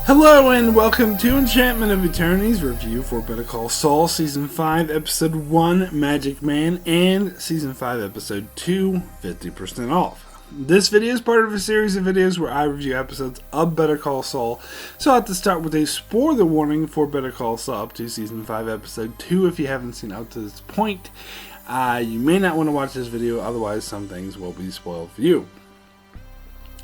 Hello and welcome to Enchantment of Eternity's review for Better Call Saul Season 5 Episode 1 Magic Man and Season 5 Episode 2 50% off. This video is part of a series of videos where I review episodes of Better Call Saul, so I have to start with a spoiler warning for Better Call Saul up to Season 5 Episode 2 if you haven't seen up to this point. You may not want to watch this video, otherwise some things will be spoiled for you.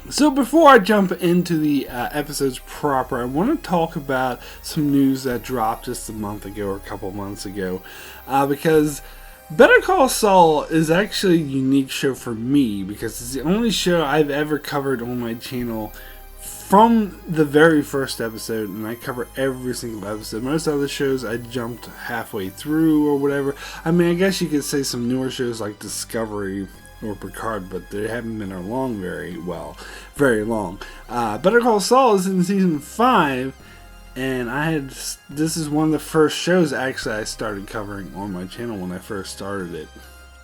So before I jump into the episodes proper, I want to talk about some news that dropped just a month ago or a couple months ago. Because Better Call Saul is actually a unique show for me because it's the only show I've ever covered on my channel from the very first episode, and I cover every single episode. Most other shows I jumped halfway through or whatever. I mean, I guess you could say some newer shows like Discovery or Picard, but they haven't been along very long. Better Call Saul is in season 5, and this is one of the first shows actually I started covering on my channel when I first started it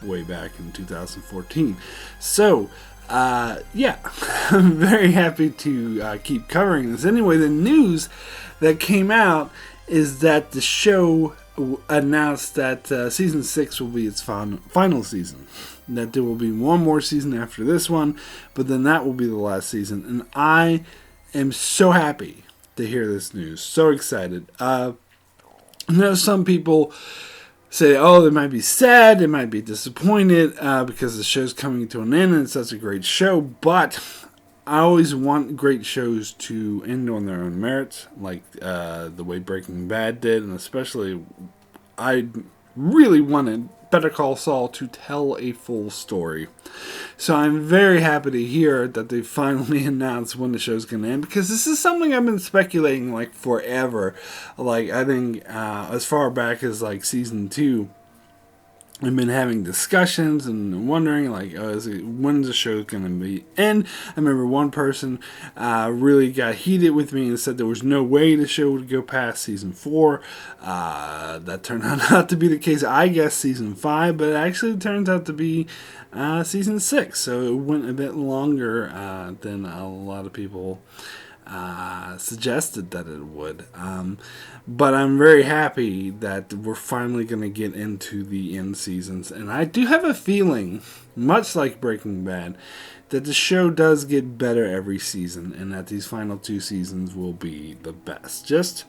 way back in 2014. So yeah, I'm very happy to keep covering this. Anyway, the news that came out is that the show announced that season 6 will be its final season. That there will be one more season after this one, but then that will be the last season. And I am so happy to hear this news. So excited. I know some people say, oh, they might be sad, they might be disappointed because the show's coming to an end and it's such a great show. But I always want great shows to end on their own merits, like the way Breaking Bad did, and especially I really wanted Better Call Saul to tell a full story. So I'm very happy to hear that they finally announced when the show's going to end, because this is something I've been speculating like forever. Like I think as far back as like season 2, I've been having discussions and wondering, like, when's the show going to be end? I remember one person really got heated with me and said there was no way the show would go past season 4. That turned out not to be the case. I guess season 5, but it actually turns out to be season 6. So it went a bit longer than a lot of people suggested that it would. But I'm very happy that we're finally going to get into the end seasons. And I do have a feeling, much like Breaking Bad, that the show does get better every season and that these final 2 seasons will be the best. Just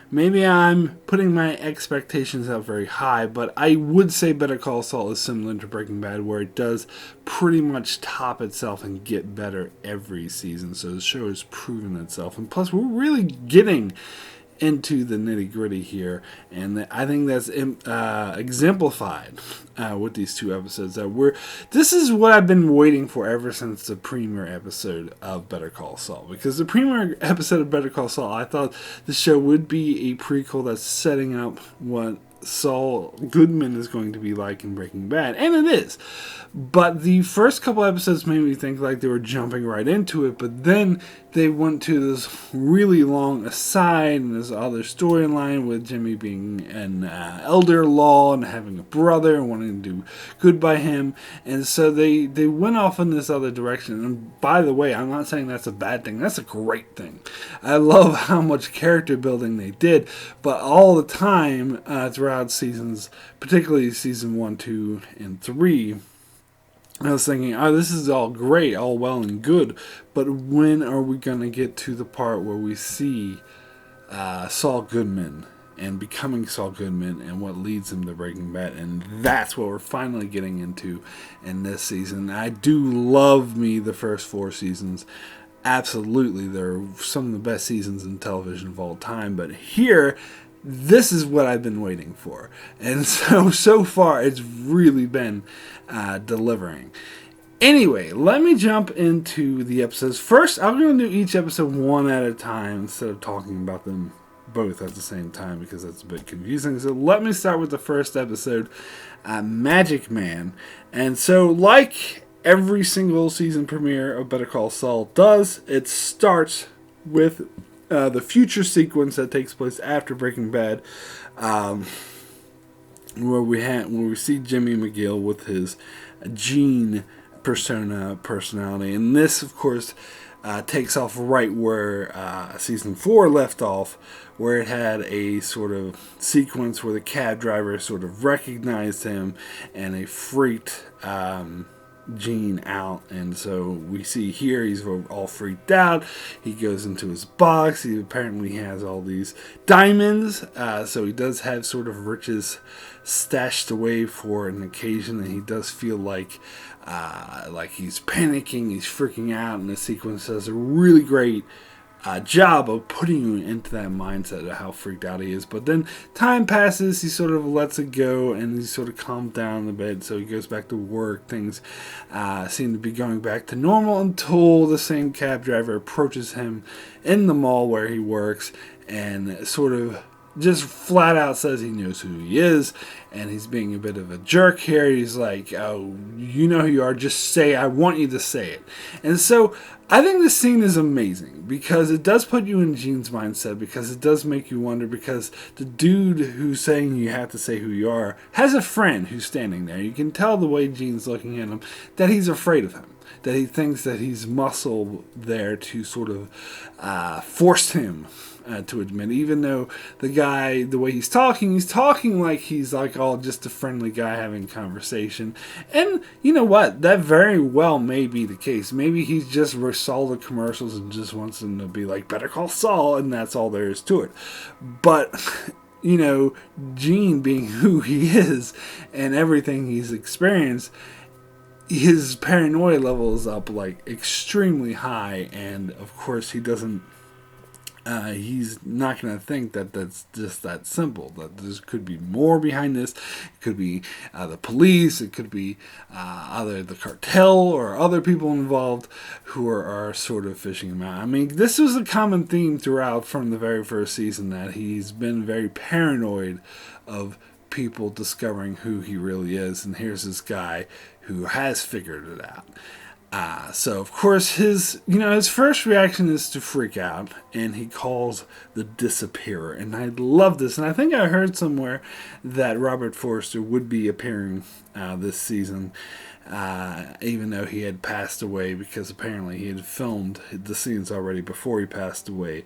maybe I'm putting my expectations up very high, but I would say Better Call Saul is similar to Breaking Bad, where it does pretty much top itself and get better every season. So the show has proven itself. And plus, we're really getting into the nitty-gritty here, and I think that's exemplified with these 2 episodes. This is what I've been waiting for ever since the premiere episode of Better Call Saul, because the premiere episode of Better Call Saul, I thought the show would be a prequel that's setting up what Saul Goodman is going to be like in Breaking Bad, and it is. But the first couple episodes made me think like they were jumping right into it, but then they went to this really long aside and this other storyline with Jimmy being an elder law and having a brother and wanting to do good by him, and so they went off in this other direction. And by the way, I'm not saying that's a bad thing, that's a great thing. I love how much character building they did, but all the time throughout seasons, particularly season 1, 2, and 3, I was thinking, oh, this is all great, all well and good, but when are we going to get to the part where we see Saul Goodman and becoming Saul Goodman and what leads him to Breaking Bad? And that's what we're finally getting into in this season. I do love me the first 4 seasons. Absolutely, they're some of the best seasons in television of all time, but here, this is what I've been waiting for. And so far, it's really been delivering. Anyway, let me jump into the episodes. First, I'm going to do each episode one at a time instead of talking about them both at the same time, because that's a bit confusing. So let me start with the first episode, Magic Man. And so, like every single season premiere of Better Call Saul does, it starts with the future sequence that takes place after Breaking Bad, where we see Jimmy McGill with his Gene personality, and this, of course, takes off right where season 4 left off, where it had a sort of sequence where the cab driver sort of recognized him and they freaked Gene out. And so we see here he's all freaked out. He goes into his box. He apparently has all these diamonds, so he does have sort of riches stashed away for an occasion, and he does feel like he's panicking, he's freaking out, and the sequence does a really great job of putting you into that mindset of how freaked out he is. But then time passes, he sort of lets it go, and he sort of calms down a bit, so he goes back to work. Things seem to be going back to normal until the same cab driver approaches him in the mall where he works and sort of just flat out says he knows who he is, and he's being a bit of a jerk here. He's like, oh, you know who you are, just say, I want you to say it. And so I think this scene is amazing because it does put you in Gene's mindset, because it does make you wonder, because the dude who's saying you have to say who you are has a friend who's standing there. You can tell the way Gene's looking at him that he's afraid of him, that he thinks that he's muscle there to sort of force him to admit, even though the guy, the way he's talking like he's like all just a friendly guy having conversation. And you know what? That very well may be the case. Maybe he's just saw the commercials and just wants them to be like Better Call Saul, and that's all there is to it. But you know, Gene being who he is and everything he's experienced, his paranoia level is up like extremely high, and of course he doesn't. He's not going to think that that's just that simple, that there could be more behind this. It could be the police, it could be either the cartel or other people involved who are sort of fishing him out. I mean, this was a common theme throughout from the very first season, that he's been very paranoid of people discovering who he really is, and here's this guy who has figured it out. So of course his first reaction is to freak out, and he calls the disappearer. And I love this, and I think I heard somewhere that Robert Forster would be appearing this season, even though he had passed away, because apparently he had filmed the scenes already before he passed away.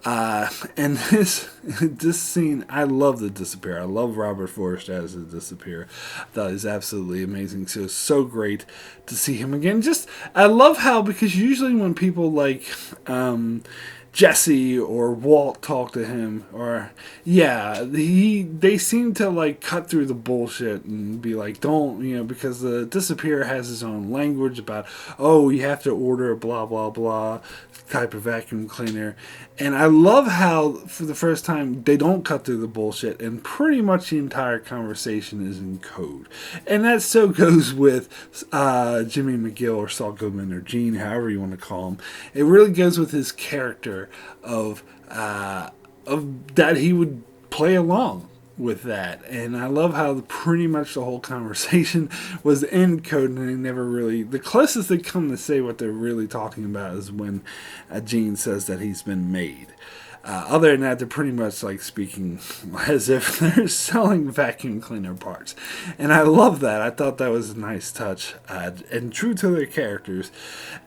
And this scene, I love the disappearer. I love Robert Forster as the disappearer. I thought he's absolutely amazing. So it's so great to see him again. I love how, because usually when people like Jesse or Walt talk to him, or they seem to like cut through the bullshit and be like, don't, because the disappearer has his own language about, oh, you have to order a blah blah blah type of vacuum cleaner. And I love how for the first time they don't cut through the bullshit, and pretty much the entire conversation is in code. And that so goes with Jimmy McGill or Saul Goodman or Gene, however you want to call him. It really goes with his character of that he would play along with that. And I love how pretty much the whole conversation was in code, and they never really, the closest they come to say what they're really talking about is when Gene says that he's been made. Other than that, they're pretty much like speaking as if they're selling vacuum cleaner parts. And I love that. I thought that was a nice touch and true to their characters.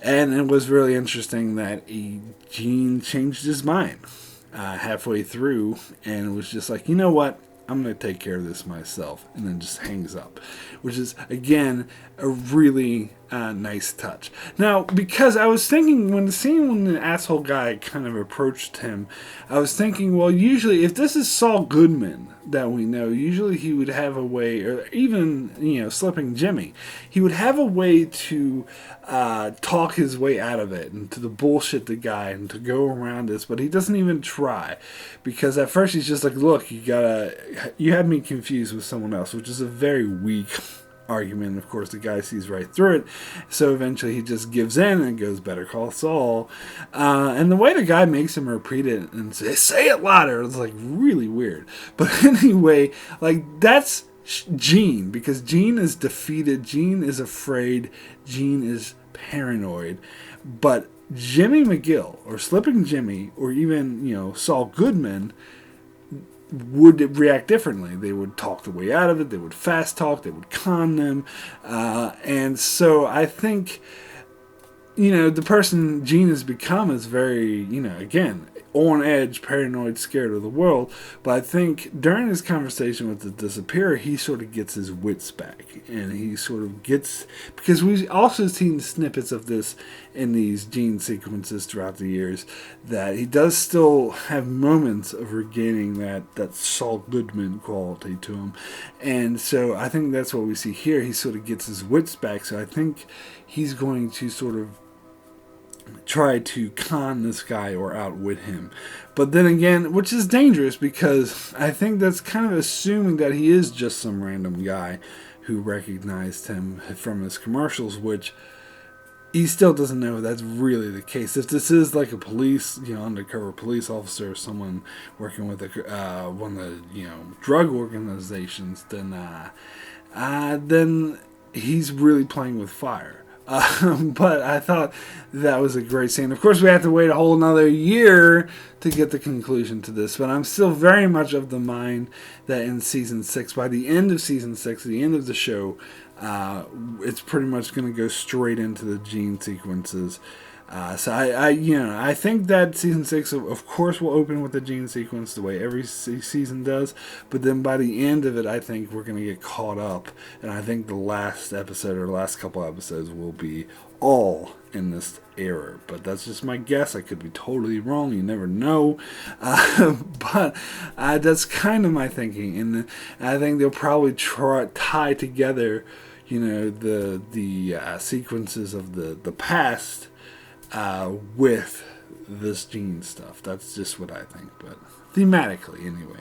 And it was really interesting that Gene changed his mind halfway through and was just like, you know what? I'm going to take care of this myself, and then just hangs up, which is, again, a really nice touch. Now, because I was thinking, when the asshole guy kind of approached him, I was thinking, well, usually, if this is Saul Goodman that we know, usually he would have a way, or even, slipping Jimmy, he would have a way to talk his way out of it, and to the bullshit the guy, and to go around this, but he doesn't even try, because at first he's just like, look, you had me confused with someone else, which is a very weak argument. Of course, the guy sees right through it, so eventually he just gives in and goes, Better Call Saul. And the way the guy makes him repeat it and say it louder, it's like really weird. But anyway, like that's Gene, because Gene is defeated, Gene is afraid, Gene is paranoid. But Jimmy McGill, or Slipping Jimmy, or even Saul Goodman would react differently. They would talk the way out of it. They would fast talk. They would con them. And so I think the person Gene has become is very, again, on edge, paranoid, scared of the world. But I think during his conversation with the disappearer, he sort of gets his wits back. And he sort of gets, because we've also seen snippets of this in these Gene sequences throughout the years, that he does still have moments of regaining that Saul Goodman quality to him. And so I think that's what we see here. He sort of gets his wits back. So I think he's going to sort of try to con this guy or outwit him. But then again, which is dangerous, because I think that's kind of assuming that he is just some random guy who recognized him from his commercials, which he still doesn't know if that's really the case. If this is like a police, undercover police officer or someone working with one of the, drug organizations, then he's really playing with fire. But I thought that was a great scene. Of course, we have to wait a whole another year to get the conclusion to this, but I'm still very much of the mind that in season 6, by the end of season 6, the end of the show, it's pretty much going to go straight into the Gene sequences. So I think that season 6, of course, will open with the Gene sequence the way every season does. But then by the end of it, I think we're going to get caught up. And I think the last episode or the last couple episodes will be all in this era. But that's just my guess. I could be totally wrong. You never know. But that's kind of my thinking. And I think they'll probably tie together, the sequences of the past with this Gene stuff. That's just what I think, but thematically anyway.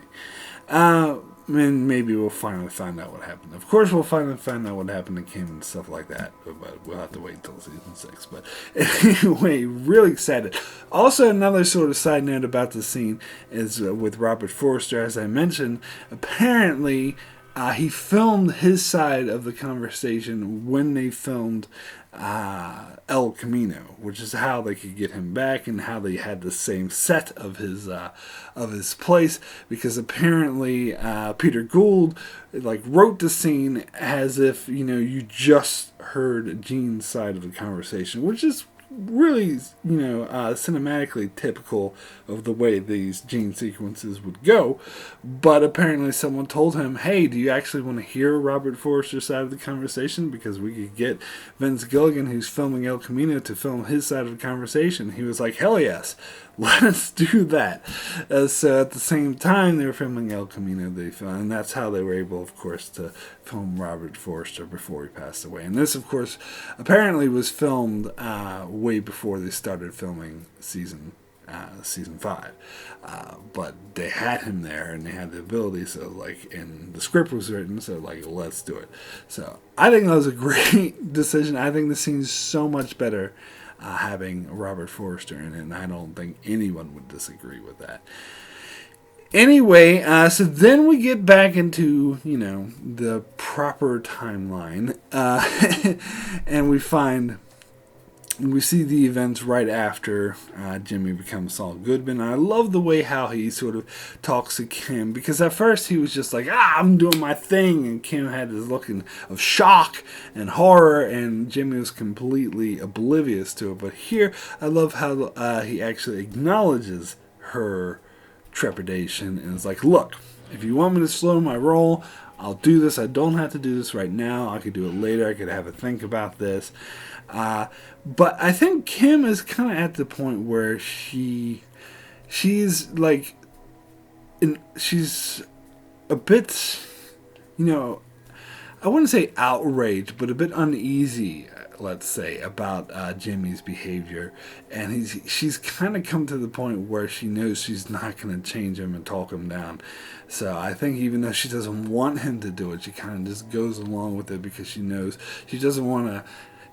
And maybe we'll finally find out what happened. Of course, we'll finally find out what happened to Kim and stuff like that, but we'll have to wait until season 6. But anyway, really excited. Also, another sort of side note about the scene is with Robert Forster, as I mentioned. Apparently, he filmed his side of the conversation when they filmed El Camino, which is how they could get him back and how they had the same set of his place, because apparently Peter Gould wrote the scene as if you just heard Gene's side of the conversation, which is really cinematically typical of the way these Gene sequences would go. But apparently someone told him, hey, do you actually want to hear Robert Forster's side of the conversation, because we could get Vince Gilligan, who's filming El Camino, to film his side of the conversation. He was like, hell yes, let's do that. So at the same time they were filming El Camino, and that's how they were able, of course, to film Robert Forster before he passed away. And this, of course, apparently was filmed way before they started filming season 5. But they had him there, and they had the ability, so and the script was written, so let's do it. So I think that was a great decision. I think the scene's so much better having Robert Forster in it, and I don't think anyone would disagree with that. Anyway, so then we get back into, the proper timeline, and we see the events right after Jimmy becomes Saul Goodman. And I love the way how he sort of talks to Kim, because at first he was just like, I'm doing my thing, and Kim had this look of shock and horror, and Jimmy was completely oblivious to it. But here, I love how he actually acknowledges her trepidation and is like, look, if you want me to slow my roll, I'll do this. I don't have to do this right now. I could do it later. I could have a think about this. But I think Kim is kind of at the point where she's a bit, I wouldn't say outraged, but a bit uneasy, let's say, about Jimmy's behavior. And she's kind of come to the point where she knows she's not going to change him and talk him down. So I think even though she doesn't want him to do it, she kind of just goes along with it, because she knows she doesn't want to.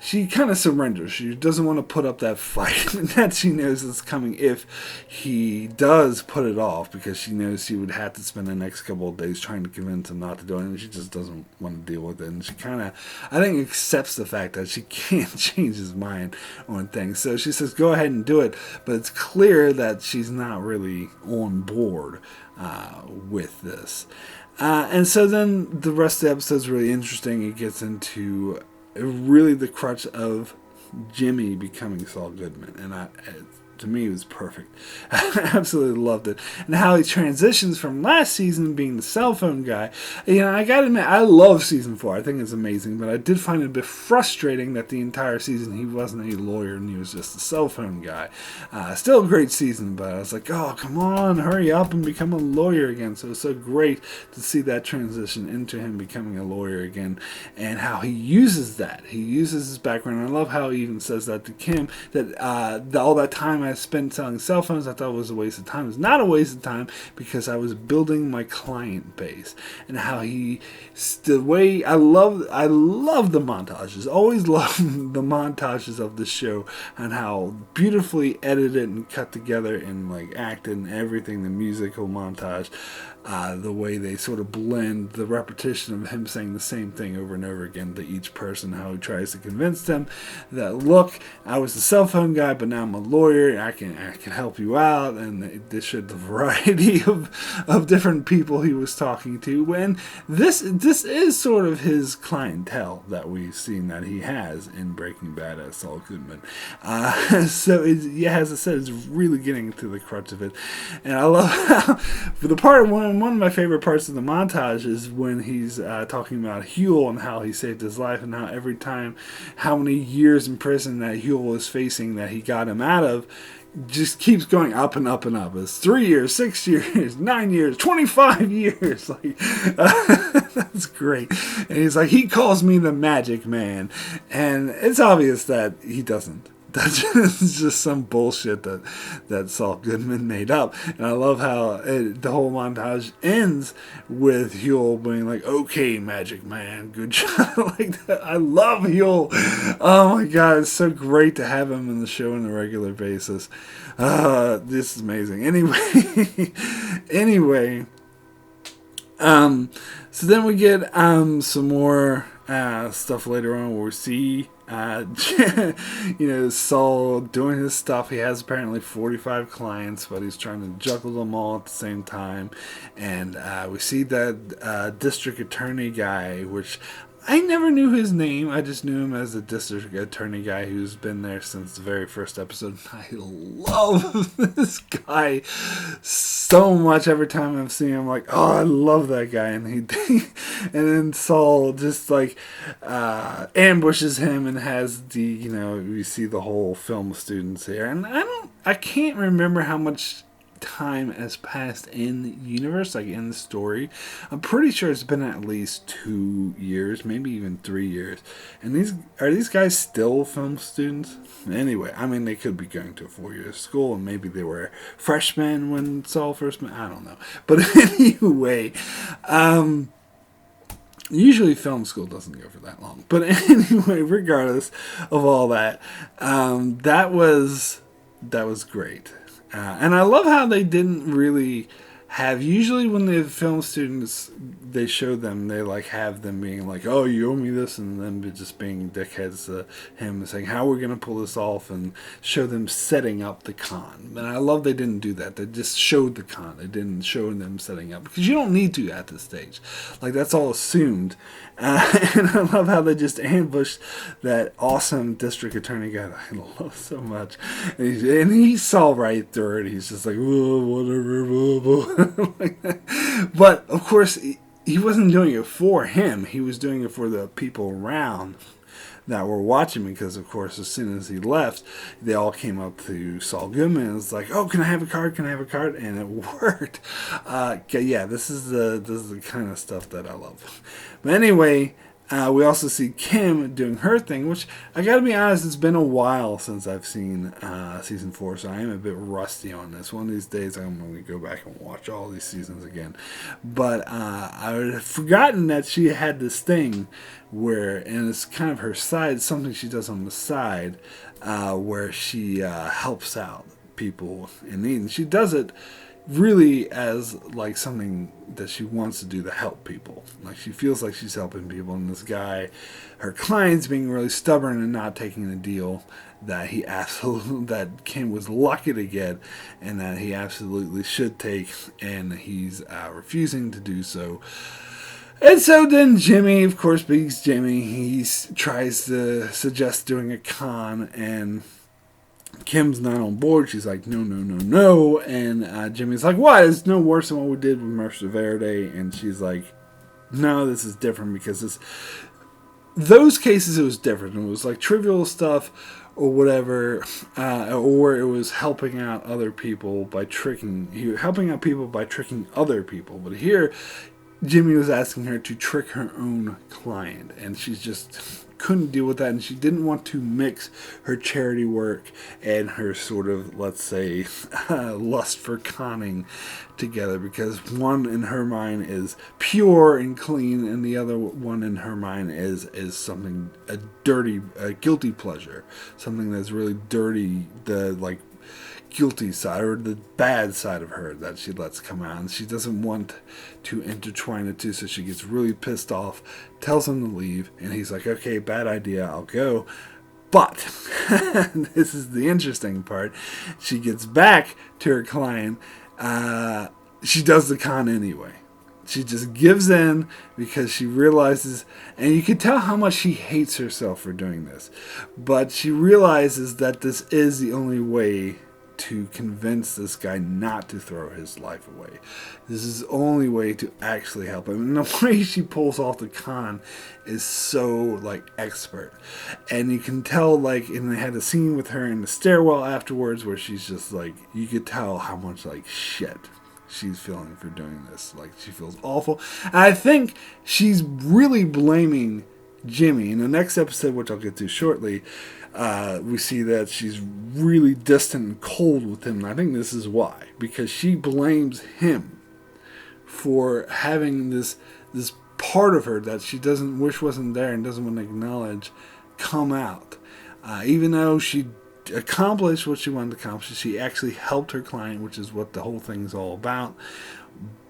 She kind of surrenders. She doesn't want to put up that fight that she knows is coming if he does put it off, because she knows she would have to spend the next couple of days trying to convince him not to do it, and she just doesn't want to deal with it. And she kind of, I think, accepts the fact that she can't change his mind on things. So she says, go ahead and do it, but it's clear that she's not really on board with this. And so then the rest of the episode is really interesting. It gets into really the crutch of Jimmy becoming Saul Goodman, and to me, it was perfect. I absolutely loved it. And how he transitions from last season being the cell phone guy. I gotta admit, I love season 4. I think it's amazing, but I did find it a bit frustrating that the entire season he wasn't a lawyer and he was just a cell phone guy. Still a great season, but I was like, oh, come on, hurry up and become a lawyer again. So it's so great to see that transition into him becoming a lawyer again, and how he uses that. He uses his background. I love how he even says that to Kim, that all that time I spent selling cell phones, I thought it was a waste of time. It's not a waste of time because I was building my client base. And how the way I love the montages. Always love the montages of the show, and how beautifully edited and cut together and like acted and everything. The musical montage, the way they sort of blend the repetition of him saying the same thing over and over again to each person, how he tries to convince them that, look, I was the cell phone guy, but now I'm a lawyer. I can help you out, and this showed the variety of different people he was talking to. When this is sort of his clientele that we've seen that he has in Breaking Bad as Saul Goodman. So as I said, it's really getting to the crux of it, and I love how for the part one of my favorite parts of the montage is when he's talking about Huel and how he saved his life, and how many years in prison that Huel was facing that he got him out of, just keeps going up and up and up. It's 3 years, 6 years, 9 years, 25 years. Like, that's great. And he's like, he calls me the magic man. And it's obvious that he doesn't. That's just some bullshit that Saul Goodman made up. And I love how the whole montage ends with Huel being like, okay, magic man, good job. Like that. I love Huel. Oh my God, it's so great to have him in the show on a regular basis. This is amazing. Anyway, so then we get some more stuff later on where we see Saul doing his stuff. He has apparently 45 clients, but he's trying to juggle them all at the same time. And we see that district attorney guy, which I never knew his name. I just knew him as the district attorney guy who's been there since the very first episode. I love this guy so much. Every time I've seen him, I'm like, oh, I love that guy. And then Saul just like ambushes him and has we see the whole film of students here. And I can't remember how much time has passed in the universe, like in the story. I'm pretty sure it's been at least 2 years, maybe even 3 years. And these guys still film students? Anyway, I mean, they could be going to a 4-year school, and maybe they were freshmen when Saul first met. I don't know. But anyway, usually film school doesn't go for that long. But anyway, regardless of all that, that was great. And I love how they didn't really have, usually when they film students, they show them, they like have them being like, oh, you owe me this, and them just being dickheads to him, saying how we're going to pull this off, and show them setting up the con. And I love they didn't do that. They just showed the con. They didn't show them setting up, because you don't need to at this stage. Like, that's all assumed. And I love how they just ambushed that awesome district attorney guy that I love so much. And he saw right through it. He's just like, oh, whatever, blah, blah. Like that. But, of course, he wasn't doing it for him. He was doing it for the people around that were watching, because, of course, as soon as he left, they all came up to Saul Goodman and was like, oh, can I have a card? Can I have a card? And it worked. Yeah, this is the kind of stuff that I love. But anyway, we also see Kim doing her thing, which I gotta be honest, it's been a while since I've seen season 4, so I am a bit rusty on this. One of these days I'm going to go back and watch all these seasons again. But I had forgotten that she had this thing where, and it's kind of her side, something she does on the side, where she helps out people in need. And she does it really as like something that she wants to do to help people. Like, she feels like she's helping people, and this guy, her client's being really stubborn and not taking the deal that Kim was lucky to get, and that he absolutely should take, and he's refusing to do so. And so then Jimmy, of course, being Jimmy, he tries to suggest doing a con, and Kim's not on board. She's like, no, no, no, no. And Jimmy's like, what? It's no worse than what we did with Mercer Verde. And she's like, no, this is different because those cases it was different. It was like trivial stuff or whatever, or it was helping out other people by helping out people by tricking other people. But here, Jimmy was asking her to trick her own client, and she just couldn't deal with that, and she didn't want to mix her charity work and her sort of, let's say, lust for conning together, because one in her mind is pure and clean, and the other one in her mind is something, a guilty pleasure, something that's really dirty, the guilty side or the bad side of her that she lets come out, and she doesn't want to intertwine the two, so she gets really pissed off, tells him to leave, and he's like, okay, bad idea, I'll go. But this is the interesting part. She gets back to her client. She does the con anyway. She just gives in because she realizes, and you can tell how much she hates herself for doing this, but she realizes that this is the only way to convince this guy not to throw his life away. This is the only way to actually help him. And the way she pulls off the con is so expert. And you can tell and they had a scene with her in the stairwell afterwards where she's just you could tell how much shit she's feeling for doing this. She feels awful. And I think she's really blaming Jimmy. In the next episode, which I'll get to shortly, we see that she's really distant and cold with him. And I think this is why. Because she blames him for having this part of her that she doesn't wish wasn't there and doesn't want to acknowledge come out. Even though she accomplished what she wanted to accomplish, she actually helped her client, which is what the whole thing's all about.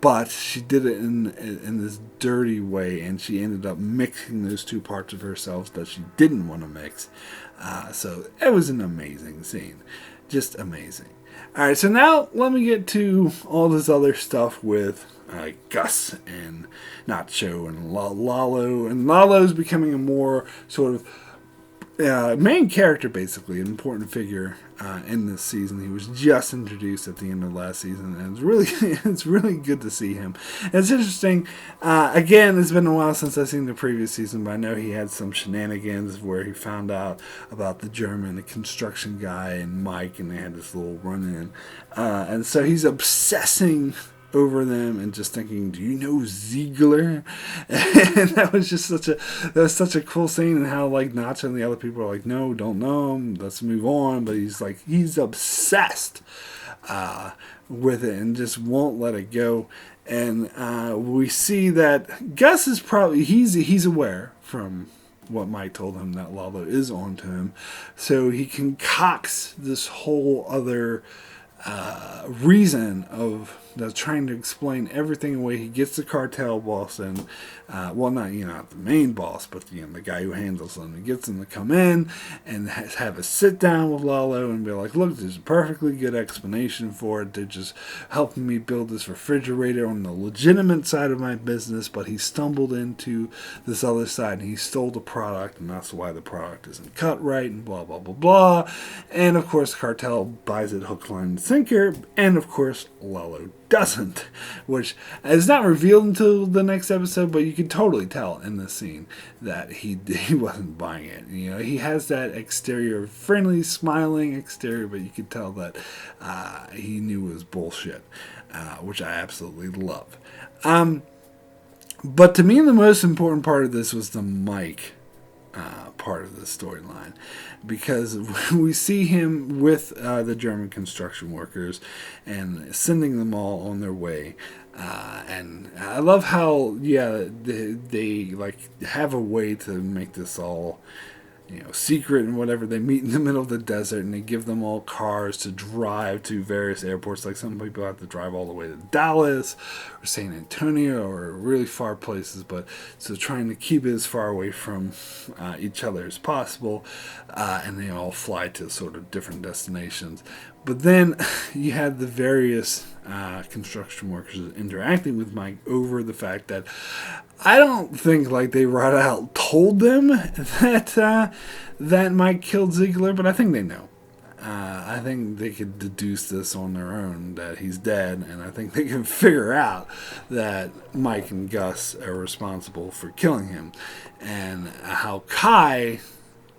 But she did it in this dirty way, and she ended up mixing those two parts of herself that she didn't want to mix. So it was an amazing scene. Just amazing. Alright, so now let me get to all this other stuff with Gus and Nacho and Lalo. And Lalo's becoming a more sort of main character, basically, an important figure in this season. He was just introduced at the end of last season, and it's really good to see him. And it's interesting. Again, it's been a while since I've seen the previous season, but I know he had some shenanigans where he found out about the construction guy, and Mike, and they had this little run-in. And so he's obsessing over them and just thinking, do you know Ziegler? And that was just such a cool scene, and how Nacho and the other people are no, don't know him, let's move on. But he's obsessed with it and just won't let it go. And we see that Gus is probably he's aware from what Mike told him that Lalo is onto him, so he concocts this whole other reason of trying to explain everything away. He gets the cartel boss in, not the main boss, but the guy who handles them. He gets them to come in and have a sit down with Lalo and be like, look, there's a perfectly good explanation for it. They're just helping me build this refrigerator on the legitimate side of my business, but he stumbled into this other side and he stole the product, and that's why the product isn't cut right, and blah, blah, blah, blah. And of course, the cartel buys it hook, line, and sinker, and of course, Lalo doesn't, which is not revealed until the next episode, but you can totally tell in this scene that he wasn't buying it. He has that exterior, friendly, smiling exterior, but you could tell that he knew it was bullshit, which I absolutely love. But to me, the most important part of this was the Mike part of the storyline, because we see him with the German construction workers and sending them all on their way, and I love how they have a way to make this all secret and whatever. They meet in the middle of the desert, and they give them all cars to drive to various airports. Some people have to drive all the way to Dallas or San Antonio or really far places, but so trying to keep it as far away from each other as possible, and they all fly to sort of different destinations. But then you had the various construction workers interacting with Mike over the fact that I don't think like they right out told them that that Mike killed Ziegler, but I think they know. I think they could deduce this on their own that he's dead, and I think they can figure out that Mike and Gus are responsible for killing him. And how Kai,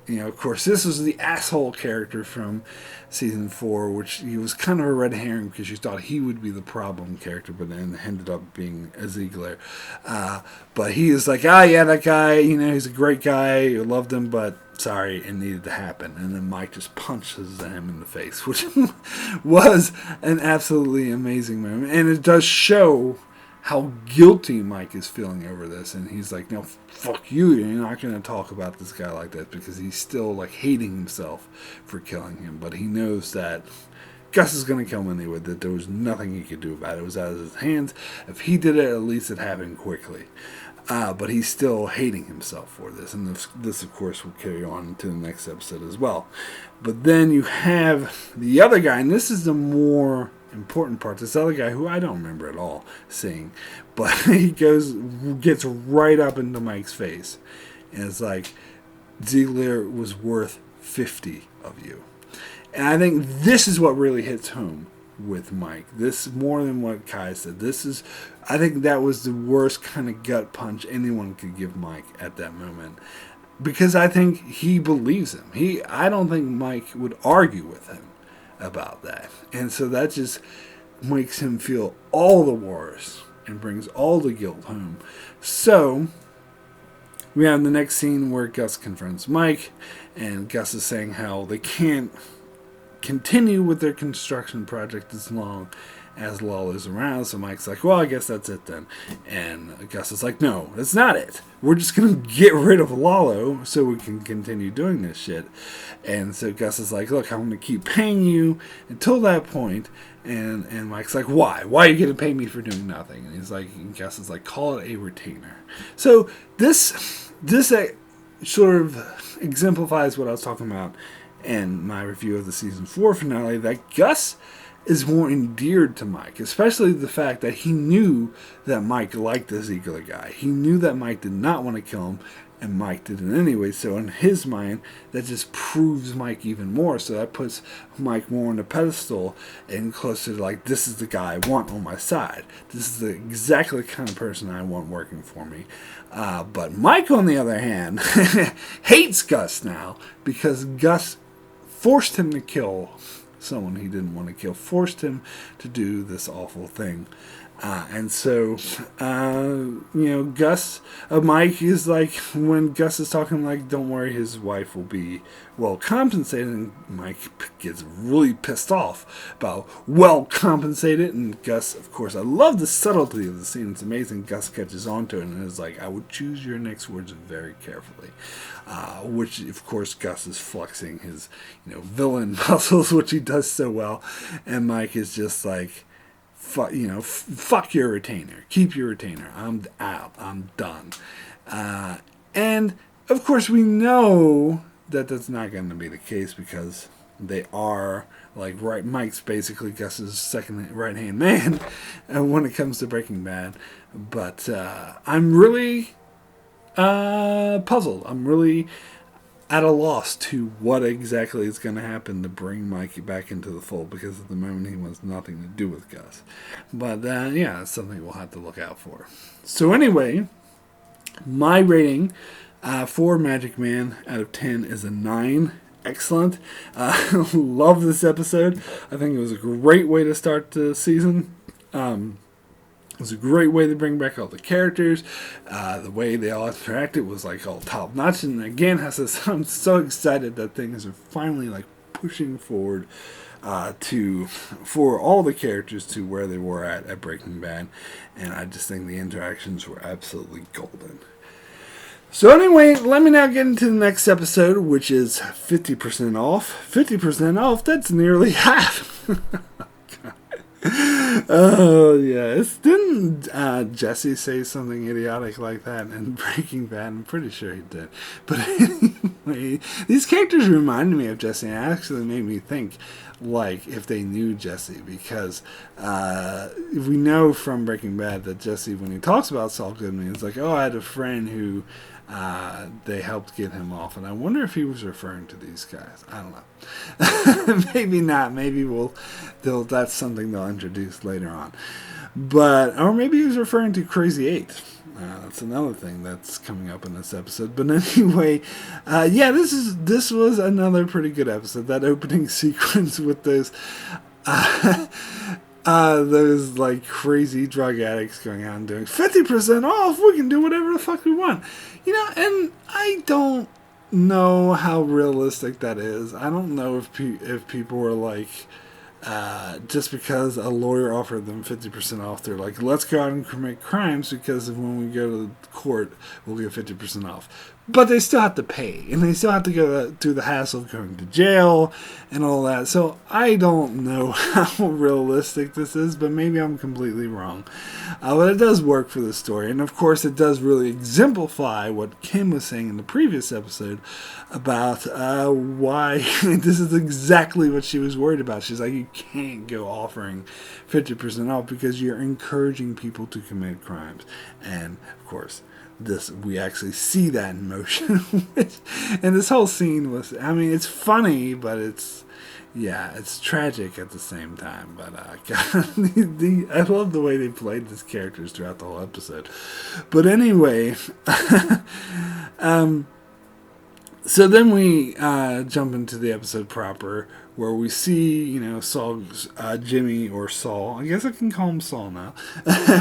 of course, this was the asshole character from season 4, which he was kind of a red herring because you thought he would be the problem character, but then ended up being a Ziegler. But he is like, yeah, that guy, he's a great guy, I loved him, but sorry, it needed to happen. And then Mike just punches him in the face, which was an absolutely amazing moment. And it does show how guilty Mike is feeling over this. And he's like, no, fuck you. You're not going to talk about this guy like that, because he's still like hating himself for killing him. But he knows that Gus is going to kill him anyway, that there was nothing he could do about it. It was out of his hands. If he did it, at least it happened quickly. But he's still hating himself for this. And this, of course, will carry on to the next episode as well. But then you have the other guy, and this is the more important part. This other guy, who I don't remember at all seeing, but he gets right up into Mike's face. And it's like, Ziegler was worth 50 of you. And I think this is what really hits home with Mike. This, more than what Kai said, I think that was the worst kind of gut punch anyone could give Mike at that moment, because I think he believes him. I don't think Mike would argue with him about that, and so that just makes him feel all the worse and brings all the guilt home. So we have the next scene where Gus confronts Mike, and Gus is saying how they can't continue with their construction project as long as Lalo's around. So Mike's like, well, I guess that's it then. And Gus is like, no, that's not it. We're just going to get rid of Lalo so we can continue doing this shit. And so Gus is like, look, I'm going to keep paying you until that point. And Mike's like, why? Why are you going to pay me for doing nothing? And he's like, and Gus is like, call it a retainer. So this sort of exemplifies what I was talking about in my review of the season 4 finale, that Gus is more endeared to Mike, especially the fact that he knew that Mike liked the Ziegler guy. He knew that Mike did not want to kill him, and Mike did it anyway. So in his mind, that just proves Mike even more. So that puts Mike more on the pedestal and closer to like, this is the guy I want on my side. This is exactly the kind of person I want working for me. But Mike, on the other hand, hates Gus now, because Gus forced him to kill someone he didn't want to kill, forced him to do this awful thing. And so, Mike is like, when Gus is talking like, don't worry, his wife will be well compensated, and Mike gets really pissed off about well compensated, and Gus, of course, I love the subtlety of the scene, it's amazing. Gus catches on to it and is like, I would choose your next words very carefully. Which, of course, Gus is flexing his, villain muscles, which he does so well, and Mike is just like, fuck your retainer. Keep your retainer. I'm out. I'm done. And, of course, we know that that's not going to be the case, because they are, Mike's basically Gus's second right-hand man when it comes to Breaking Bad. But I'm really puzzled. I'm really at a loss to what exactly is going to happen to bring Mikey back into the fold, because at the moment he wants nothing to do with Gus. But it's something we'll have to look out for. So anyway, my rating for Magic Man out of 10 is a 9. Excellent. Love this episode. I think it was a great way to start the season. It was a great way to bring back all the characters. The way they all interacted was all top notch. And again, I'm so excited that things are finally pushing forward for all the characters to where they were at Breaking Bad. And I just think the interactions were absolutely golden. So anyway, let me now get into the next episode, which is 50% off. 50% off, that's nearly half. Oh, yes. Didn't Jesse say something idiotic like that in Breaking Bad? I'm pretty sure he did. But anyway, these characters reminded me of Jesse and actually made me think like if they knew Jesse, because we know from Breaking Bad that Jesse, when he talks about Saul Goodman, he's like, oh, I had a friend who they helped get him off, and I wonder if he was referring to these guys. I don't know. Maybe not. Maybe that's something they'll introduce later on. Or maybe he was referring to Crazy 8. That's another thing that's coming up in this episode. But anyway, this was another pretty good episode. That opening sequence with those like crazy drug addicts going out and doing 50% off. We can do whatever the fuck we want, And I don't know how realistic that is. I don't know if people were like, just because a lawyer offered them 50% off, they're like, let's go out and commit crimes because when we go to court, we'll get 50% off. But they still have to pay, and they still have to go through the hassle of going to jail and all that. So I don't know how realistic this is, but maybe I'm completely wrong. But it does work for the story, and of course it does really exemplify what Kim was saying in the previous episode about why this is exactly what she was worried about. She's like, you can't go offering 50% off because you're encouraging people to commit crimes. And of course, we actually see that in motion. And this whole scene it's funny, but it's tragic at the same time. But I love the way they played these characters throughout the whole episode. But anyway, so then we jump into the episode proper, where we see, Saul's Jimmy, or Saul. I guess I can call him Saul now.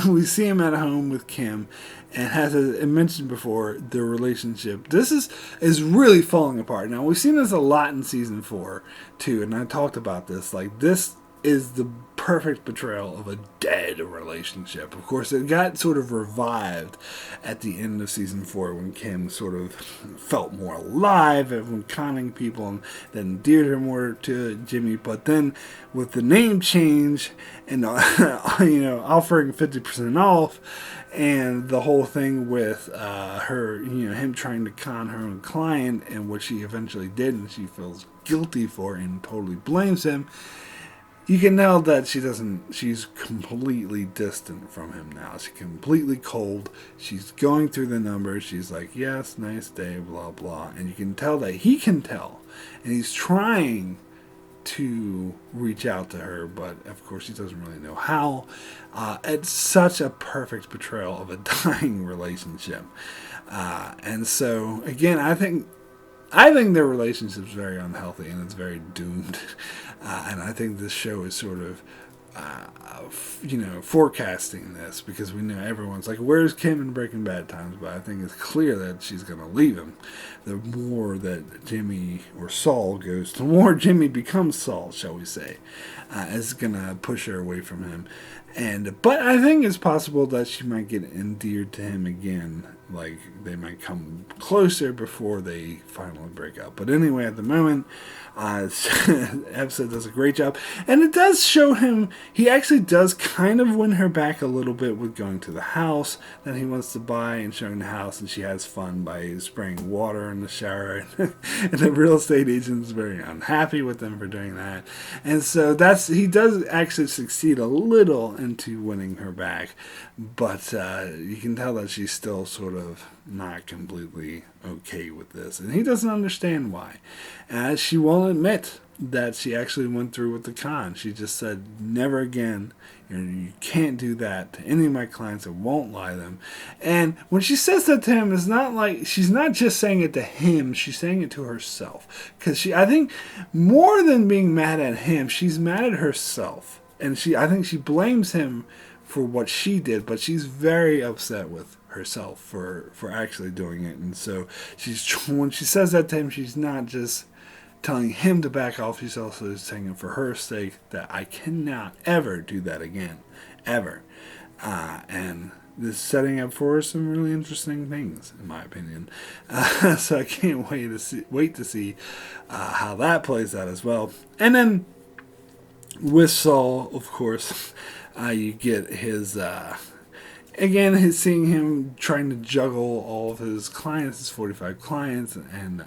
We see him at home with Kim, and as I mentioned before, their relationship. This is really falling apart. Now, we've seen this a lot in season 4 too, and I talked about this. Like, this is the perfect portrayal of a dead relationship. Of course, it got sort of revived at the end of season 4 when Kim sort of felt more alive and when conning people, and that endeared her more to Jimmy. But then with the name change and offering 50% off, and the whole thing with her, him trying to con her own client, and what she eventually did, and she feels guilty for and totally blames him. You can tell that she's completely distant from him now. She's completely cold. She's going through the numbers. She's like, yes, nice day, blah, blah. And you can tell that he can tell. And he's trying to reach out to her, but of course he doesn't really know how. It's such a perfect portrayal of a dying relationship. And so, again, I think their relationship's very unhealthy and it's very doomed. And I think this show is sort of, forecasting this, because we know everyone's like, where's Kim in Breaking Bad times? But I think it's clear that she's going to leave him. The more that Jimmy or Saul goes, the more Jimmy becomes Saul, shall we say, is going to push her away from him. But I think it's possible that she might get endeared to him again. Like, they might come closer before they finally break up. But anyway, at the moment, the episode does a great job. And it does show him, he actually does kind of win her back a little bit with going to the house that he wants to buy and showing the house. And she has fun by spraying water in the shower. And the real estate agent is very unhappy with them for doing that. And so he does actually succeed a little into winning her back. But you can tell that she's still sort of not completely okay with this. And he doesn't understand why. She won't admit that she actually went through with the con. She just said, never again. You can't do that to any of my clients. I won't lie to them. And when she says that to him, it's not like she's not just saying it to him. She's saying it to herself. Because I think more than being mad at him, she's mad at herself. And I think she blames him for what she did, but she's very upset with herself for actually doing it. And so when she says that to him, she's not just telling him to back off, she's also saying it for her sake, that I cannot ever do that again, ever. And this is setting up for some really interesting things, in my opinion. So I can't wait to see how that plays out as well. And then with Saul, of course, you get his... Again, seeing him trying to juggle all of his clients, his 45 clients, and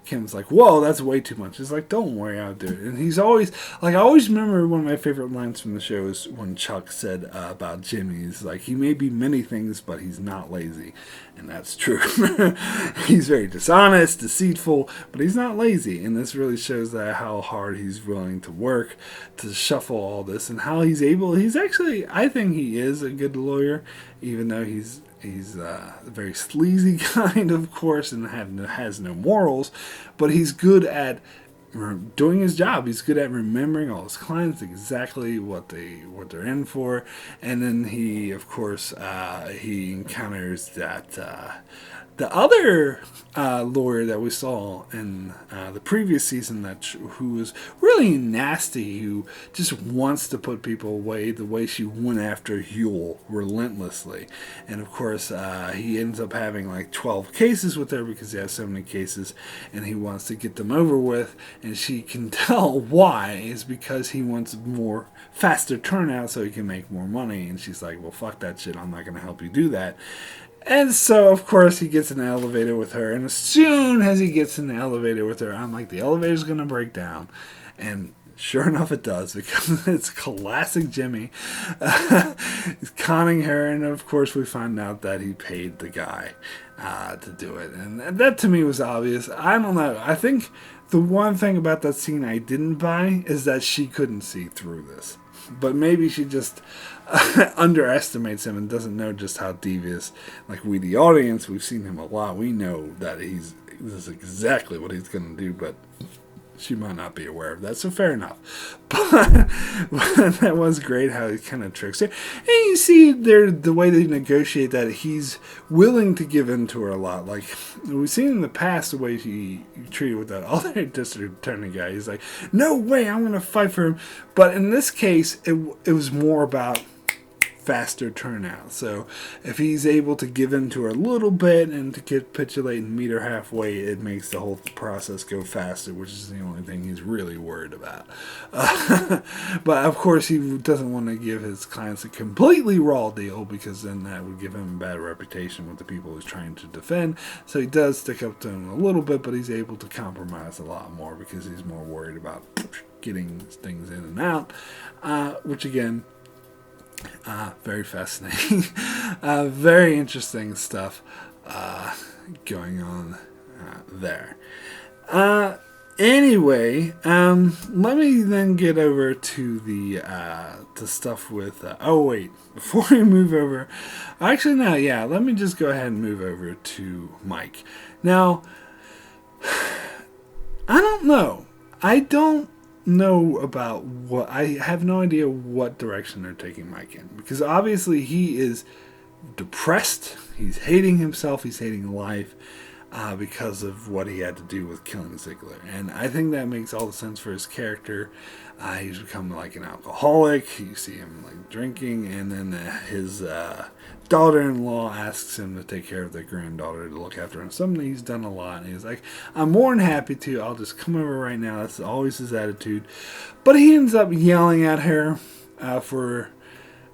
Kim's like, whoa, that's way too much. He's like, don't worry, I'll do it. And he's always, like, I always remember one of my favorite lines from the show is when Chuck said about Jimmy, he's like, he may be many things, but he's not lazy. And that's true. He's very dishonest, deceitful, but he's not lazy. And this really shows that how hard he's willing to work to shuffle all this and how he's actually, I think he is a good lawyer, even though he's a very sleazy kind, of course, and has no morals, but he's good at doing his job. He's good at remembering all his clients, exactly what they're in for, and then he, of course, he encounters that the other lawyer that we saw in the previous season, who was really nasty, who just wants to put people away, the way she went after Huel relentlessly. And of course, he ends up having like 12 cases with her because he has so many cases, and he wants to get them over with. And she can tell why is because he wants faster turnout so he can make more money. And she's like, well, fuck that shit. I'm not going to help you do that. And so, of course, he gets in the elevator with her. And as soon as he gets in the elevator with her, I'm like, the elevator's going to break down. And sure enough, it does, because it's classic Jimmy. He's conning her. And, of course, we find out that he paid the guy to do it. And that, to me, was obvious. I don't know. I think the one thing about that scene I didn't buy is that she couldn't see through this. But maybe she just underestimates him and doesn't know just how devious. Like we, the audience, we've seen him a lot. We know that this is exactly what he's going to do, but she might not be aware of that, so fair enough. But that was great how he kind of tricks her. And you see the way they negotiate that he's willing to give in to her a lot. Like, we've seen in the past the way he treated with that other district attorney guy. He's like, no way, I'm going to fight for him. But in this case, it was more about faster turnout. So if he's able to give in to her a little bit and to capitulate and meet her halfway, it makes the whole process go faster, which is the only thing he's really worried about. But of course, he doesn't want to give his clients a completely raw deal, because then that would give him a bad reputation with the people he's trying to defend. So he does stick up to him a little bit, but he's able to compromise a lot more because he's more worried about getting things in and out, which again, very fascinating. Very interesting stuff going on there. Anyway, let me then get over to the stuff with... oh, wait. Before we move over... Actually, no, yeah. Let me just go ahead and move over to Mike. Now, I don't know. I have no idea what direction they're taking Mike in, because obviously he is depressed, he's hating himself, he's hating life because of what he had to do with killing Ziegler, and I think that makes all the sense for his character. He's become like an alcoholic. You see him like drinking, and then his daughter-in-law asks him to take care of their granddaughter, to look after him. Something he's done a lot, and he's like, I'm more than happy to. I'll just come over right now. That's always his attitude. But he ends up yelling at her for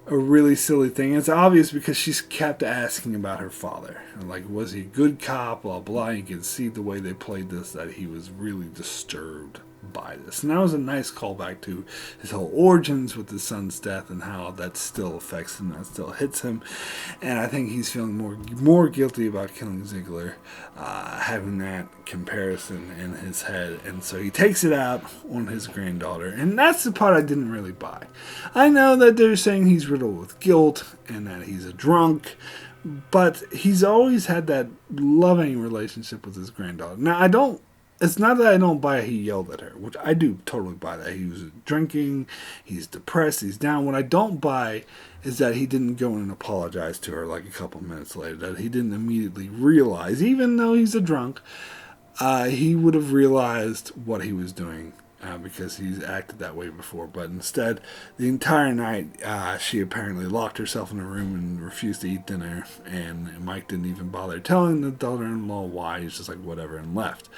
a really silly thing. It's obvious because she's kept asking about her father. And like, was he a good cop? Blah, blah. You can see the way they played this, that he was really disturbed by this. And that was a nice callback to his whole origins with his son's death and how that still affects him, that still hits him. And I think he's feeling more guilty about killing Ziegler, having that comparison in his head. And so he takes it out on his granddaughter. And that's the part I didn't really buy. I know that they're saying he's riddled with guilt and that he's a drunk, but he's always had that loving relationship with his granddaughter. Now, it's not that I don't buy he yelled at her, which I do totally buy that. He was drinking, he's depressed, he's down. What I don't buy is that he didn't go in and apologize to her like a couple minutes later, that he didn't immediately realize, even though he's a drunk, he would have realized what he was doing because he's acted that way before. But instead, the entire night, she apparently locked herself in a room and refused to eat dinner, and Mike didn't even bother telling the daughter-in-law why. He's just like, whatever, and left.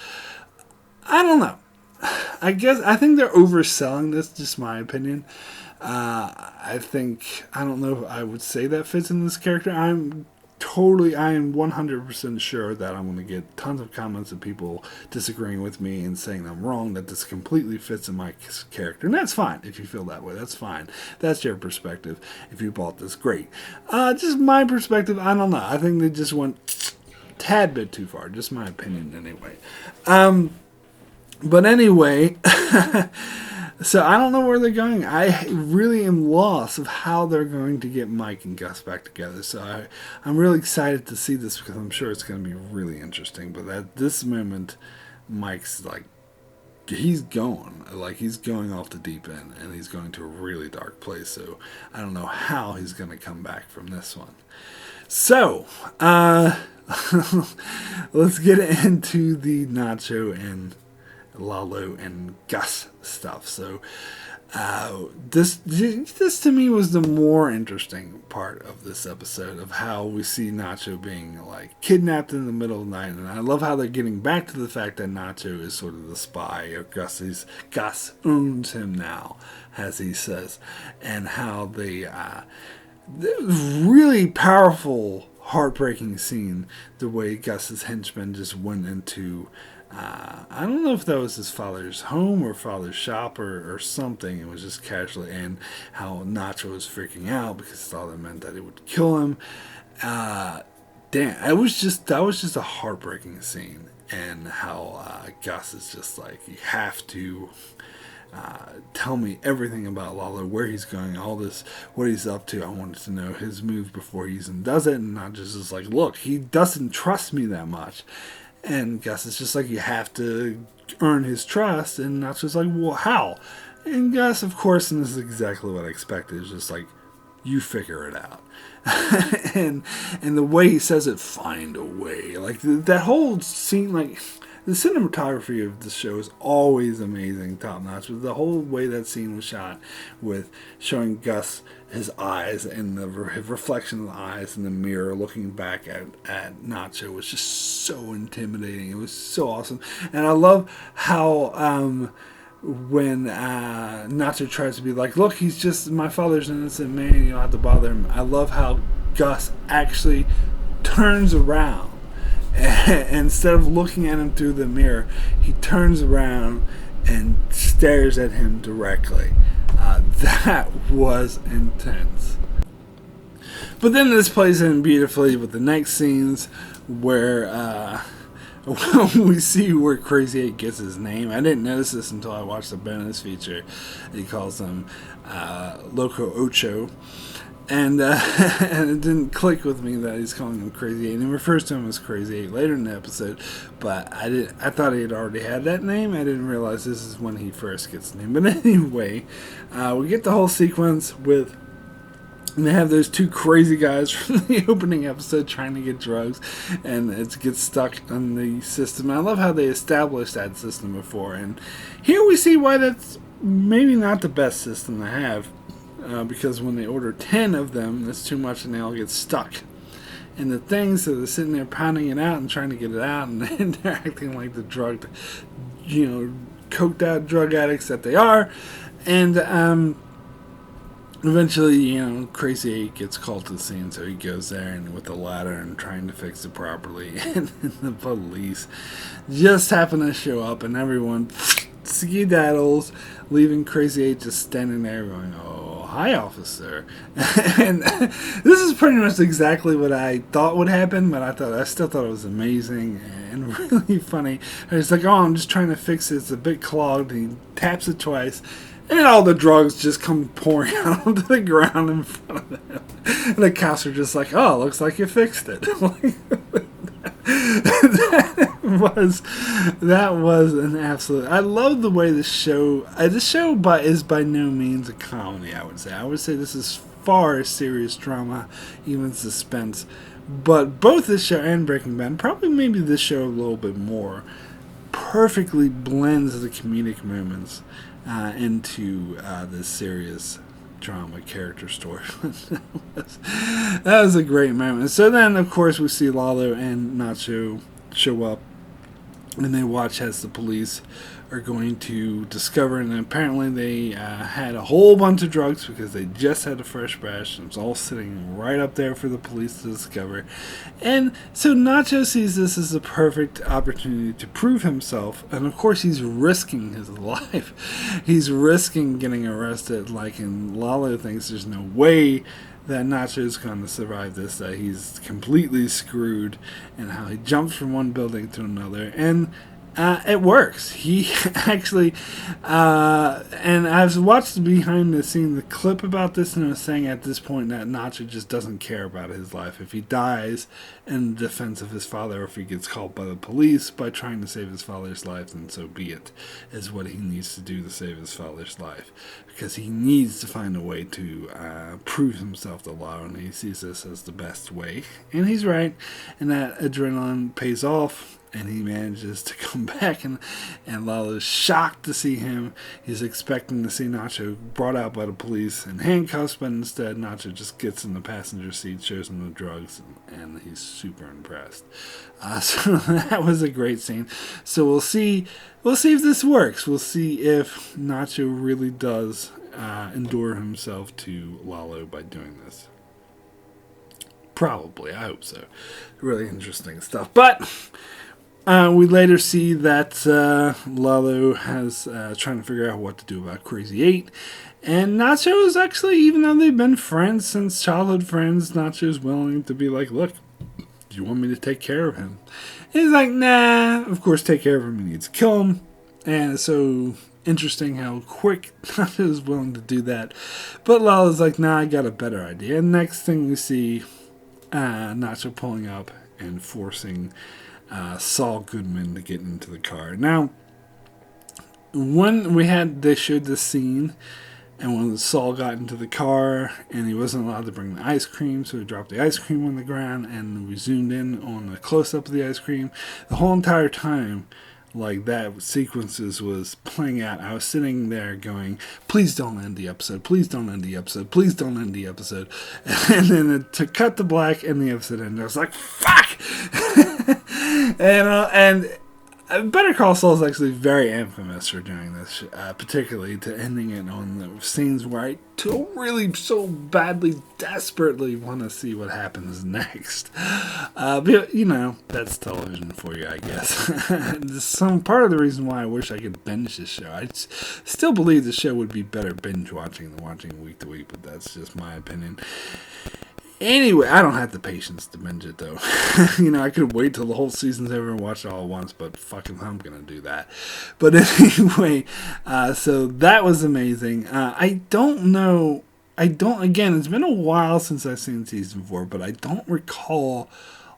I don't know. I think they're overselling this. Just my opinion. I don't know if I would say that fits in this character. I am 100% sure that I'm going to get tons of comments of people disagreeing with me and saying I'm wrong, that this completely fits in my character. And that's fine. If you feel that way, that's fine. That's your perspective. If you bought this, great. Just my perspective, I don't know. I think they just went a tad bit too far. Just my opinion anyway. But anyway, so I don't know where they're going. I really am lost of how they're going to get Mike and Gus back together. So I'm really excited to see this because I'm sure it's going to be really interesting. But at this moment, Mike's like, he's going off the deep end, and he's going to a really dark place. So I don't know how he's going to come back from this one. So, let's get into the Nacho and Lalo and Gus stuff. So this to me was the more interesting part of this episode, of how we see Nacho being like kidnapped in the middle of the night. And I love how they're getting back to the fact that Nacho is sort of the spy, or Gus owns him now, as he says, and how the really powerful, heartbreaking scene, the way Gus's henchman just went into I don't know if that was his father's home or father's shop or something. It was just casually, and how Nacho was freaking out because he thought that meant that it would kill him. Damn, that was just a heartbreaking scene, and how Gus is just like, you have to tell me everything about Lalo, where he's going, all this, what he's up to. I wanted to know his moves before he even does it, and not just like, look, he doesn't trust me that much. And Gus is just like, you have to earn his trust. And Nacho's like, well, how? And Gus, of course, and this is exactly what I expected, is just like, you figure it out. and the way he says it, find a way. Like, that whole scene, like, the cinematography of the show is always amazing, top notch. But the whole way that scene was shot, with showing Gus his eyes and the reflection of the eyes in the mirror looking back at Nacho, was just so intimidating. It was so awesome. And I love how when Nacho tries to be like, look, he's just, my father's an innocent man, you don't have to bother him. I love how Gus actually turns around. Instead of looking at him through the mirror, he turns around and stares at him directly. That was intense. But then this plays in beautifully with the next scenes, where we see where Crazy 8 gets his name. I didn't notice this until I watched the bonus feature. He calls him Loco Ocho. And it didn't click with me that he's calling him Crazy 8. And he refers to him as Crazy 8 later in the episode. But I thought he had already had that name. I didn't realize this is when he first gets the name. But anyway, we get the whole sequence with, and they have those two crazy guys from the opening episode trying to get drugs, and it gets stuck on the system. I love how they established that system before. And here we see why that's maybe not the best system to have. Because when they order 10 of them, that's too much, and they all get stuck in the thing. So they're sitting there pounding it out and trying to get it out, and they're acting like the drugged, coked out drug addicts that they are. And eventually, Crazy 8 gets called to the scene, so he goes there and with a ladder and trying to fix it properly. And the police just happen to show up, and everyone skedaddles, leaving Crazy 8 just standing there going, oh, hi, officer. And this is pretty much exactly what I thought would happen, but I still thought it was amazing and really funny. It's like, oh, I'm just trying to fix it. It's a bit clogged. And he taps it twice, and all the drugs just come pouring out onto the ground in front of him. And the cops are just like, oh, looks like you fixed it. That was an absolute. I love the way the show is by no means a comedy. I would say this is far a serious drama, even suspense. But both this show and Breaking Bad, probably maybe this show a little bit more, perfectly blends the comedic moments into this serious drama character story. That was a great moment. So then, of course, we see Lalo and Nacho show up, and they watch as the police are going to discover, and apparently they had a whole bunch of drugs because they just had a fresh batch, and it's all sitting right up there for the police to discover. And so Nacho sees this as a perfect opportunity to prove himself, and of course he's risking his life. He's risking getting arrested, and Lalo thinks there's no way that Nacho's going to survive this, that he's completely screwed, and how he jumps from one building to another. And it works. He actually, and I've watched behind the scene the clip about this, and it was saying at this point that Nacho just doesn't care about his life. If he dies in defense of his father, or if he gets caught by the police by trying to save his father's life, then so be it, is what he needs to do to save his father's life. Because he needs to find a way to prove himself to Lalo, and he sees this as the best way. And he's right, and that adrenaline pays off. And he manages to come back, and Lalo's shocked to see him. He's expecting to see Nacho brought out by the police and handcuffs, but instead Nacho just gets in the passenger seat, shows him the drugs, and he's super impressed. So that was a great scene. So we'll see if this works. We'll see if Nacho really does endure himself to Lalo by doing this. Probably, I hope so. Really interesting stuff. But we later see that Lalo has trying to figure out what to do about Crazy 8. And Nacho is actually, even though they've been friends since childhood friends, Nacho's willing to be like, look, do you want me to take care of him? And he's like, nah, of course take care of him. He needs to kill him. And it's so interesting how quick Nacho is willing to do that. But Lalo's like, nah, I got a better idea. And next thing we see, Nacho pulling up and forcing Saul Goodman to get into the car. Now, when they showed this scene, and when Saul got into the car, and he wasn't allowed to bring the ice cream, so he dropped the ice cream on the ground, and we zoomed in on a close-up of the ice cream. The whole entire time, that sequences was playing out, I was sitting there going, please don't end the episode, please don't end the episode, please don't end the episode. And then to cut to black and the episode ended, I was like, fuck! and Better Call Saul is actually very infamous for doing this, particularly to ending it on the scenes where I really so badly, desperately want to see what happens next. But, that's television for you, I guess. Some part of the reason why I wish I could binge this show. I still believe the show would be better binge watching than watching week to week, but that's just my opinion. Anyway, I don't have the patience to binge it, though. I could wait till the whole season's over and watch it all at once, but fucking I'm going to do that. But anyway, so that was amazing. I don't know. Again, it's been a while since I've seen season 4, but I don't recall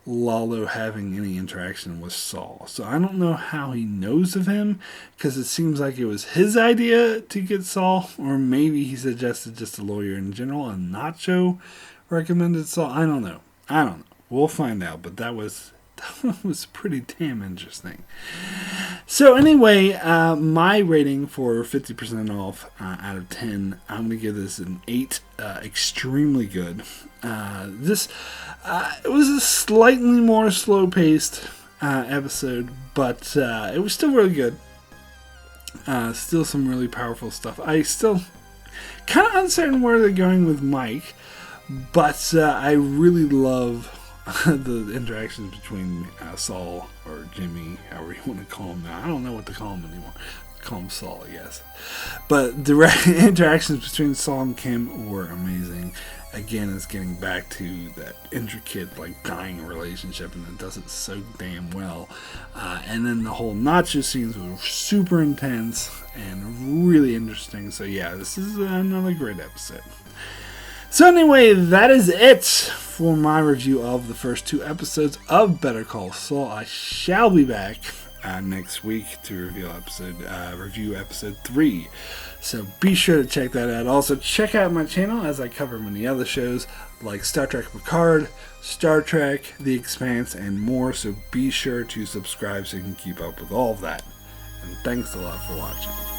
Lalo having any interaction with Saul. So I don't know how he knows of him, because it seems like it was his idea to get Saul, or maybe he suggested just a lawyer in general, and Nacho recommended Saul. I don't know. We'll find out, but that was pretty damn interesting. So anyway, my rating for 50% off out of 10, I'm going to give this an 8. Extremely good. It was a slightly more slow-paced episode, but it was still really good. Still some really powerful stuff. I still kind of uncertain where they're going with Mike, but I really love the interactions between Saul, or Jimmy, however you want to call him now. I don't know what to call him anymore. Call him Saul, I guess. But the interactions between Saul and Kim were amazing. Again, it's getting back to that intricate, dying relationship, and it does it so damn well. And then the whole Nacho scenes were super intense and really interesting. So yeah, this is another great episode. So anyway, that is it for my review of the first 2 episodes of Better Call Saul. I shall be back next week to review episode 3. So be sure to check that out. Also, check out my channel as I cover many other shows like Star Trek Picard, Star Trek, The Expanse, and more. So be sure to subscribe so you can keep up with all of that. And thanks a lot for watching.